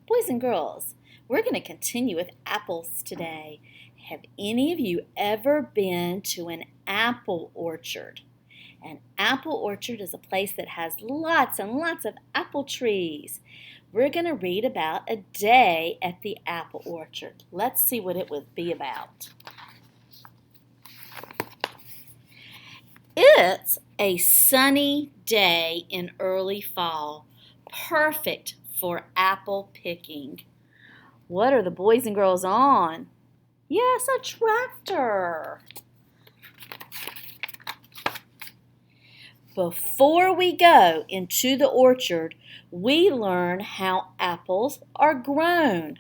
Boys and girls, we're going to continue with apples today. Have any of you ever been to an apple orchard? An apple orchard is a place that has lots and lots of apple trees. We're going to read about a day at the apple orchard. Let's see what it would be about. It's a sunny day in early fall, perfect for apple picking. What are the boys and girls on? Yes, a tractor. Before we go into the orchard, we learn how apples are grown.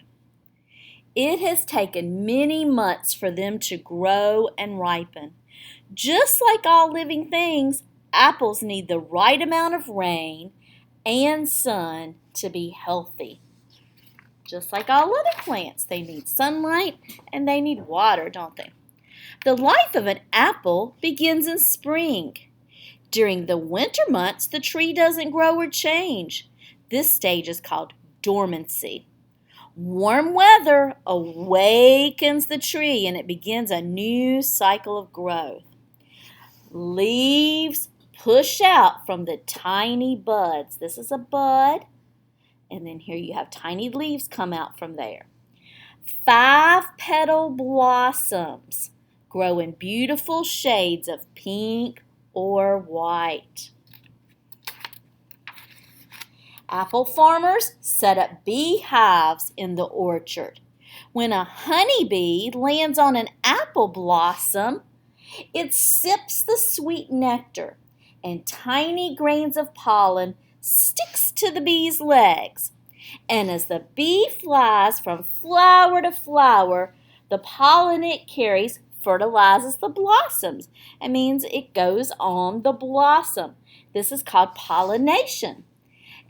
It has taken many months for them to grow and ripen. Just like all living things, apples need the right amount of rain and sun to be healthy. Just like all other plants, they need sunlight and they need water, don't they? The life of an apple begins in spring. During the winter months, the tree doesn't grow or change. This stage is called dormancy. Warm weather awakens the tree and it begins a new cycle of growth. Leaves push out from the tiny buds. This is a bud. And then here you have tiny leaves come out from there. 5-petal blossoms grow in beautiful shades of pink or white. Apple farmers set up beehives in the orchard. When a honeybee lands on an apple blossom, it sips the sweet nectar, and tiny grains of pollen sticks to the bee's legs. And as the bee flies from flower to flower, the pollen it carries fertilizes the blossoms. It means it goes on the blossom. This is called pollination.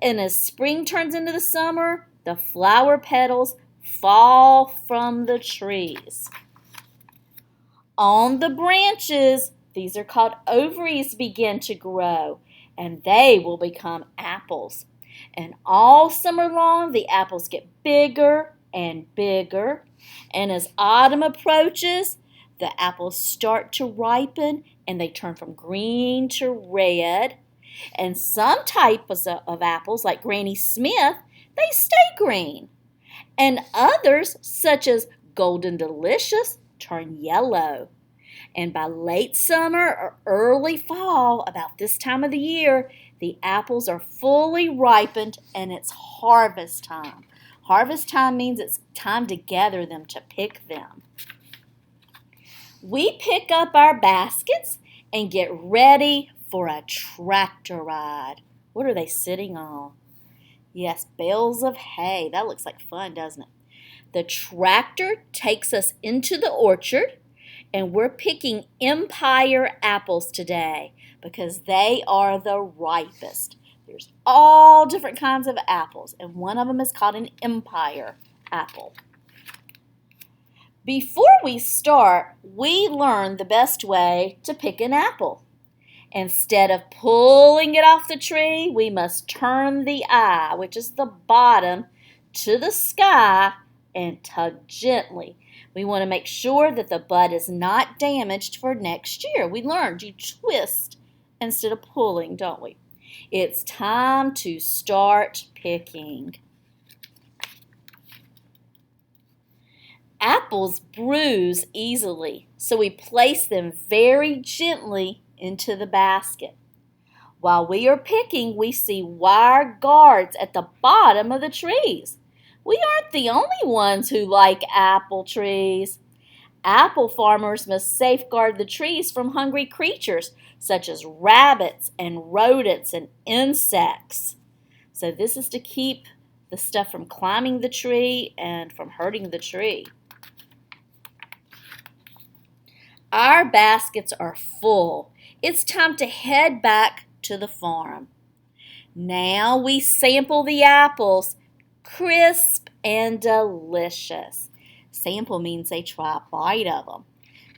And as spring turns into the summer, the flower petals fall from the trees. On the branches, these are called ovaries, begin to grow, and they will become apples. And all summer long, the apples get bigger and bigger. And as autumn approaches, the apples start to ripen and they turn from green to red. And some types of apples, like Granny Smith, they stay green. And others, such as Golden Delicious, turn yellow. And by late summer or early fall, about this time of the year, the apples are fully ripened and it's harvest time. Harvest time means it's time to gather them, to pick them. We pick up our baskets and get ready for a tractor ride. What are they sitting on? Yes, bales of hay. That looks like fun, doesn't it? The tractor takes us into the orchard, and we're picking Empire apples today because they are the ripest. There's all different kinds of apples, and one of them is called an Empire apple. Before we start, we learn the best way to pick an apple. Instead of pulling it off the tree, we must turn the eye, which is the bottom, to the sky and tug gently. We want to make sure that the bud is not damaged for next year. We learned you twist instead of pulling, don't we? It's time to start picking. Apples bruise easily, so we place them very gently into the basket. While we are picking, we see wire guards at the bottom of the trees. We aren't the only ones who like apple trees. Apple farmers must safeguard the trees from hungry creatures such as rabbits and rodents and insects. So this is to keep the stuff from climbing the tree and from hurting the tree. Our baskets are full. It's time to head back to the farm. Now we sample the apples, crisp and delicious. Sample means they try a bite of them.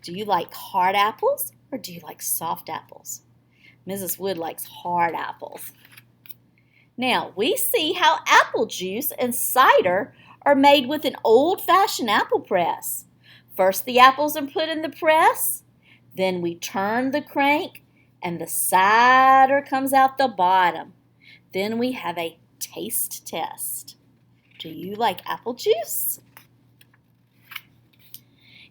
Do you like hard apples or do you like soft apples? Mrs. Wood likes hard apples. Now, we see how apple juice and cider are made with an old-fashioned apple press. First, the apples are put in the press, then we turn the crank, and the cider comes out the bottom. Then we have a taste test. Do you like apple juice?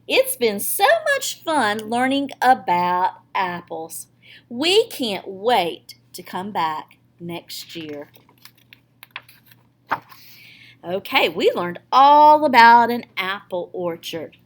It's been so much fun learning about apples. We can't wait to come back next year. Okay, we learned all about an apple orchard.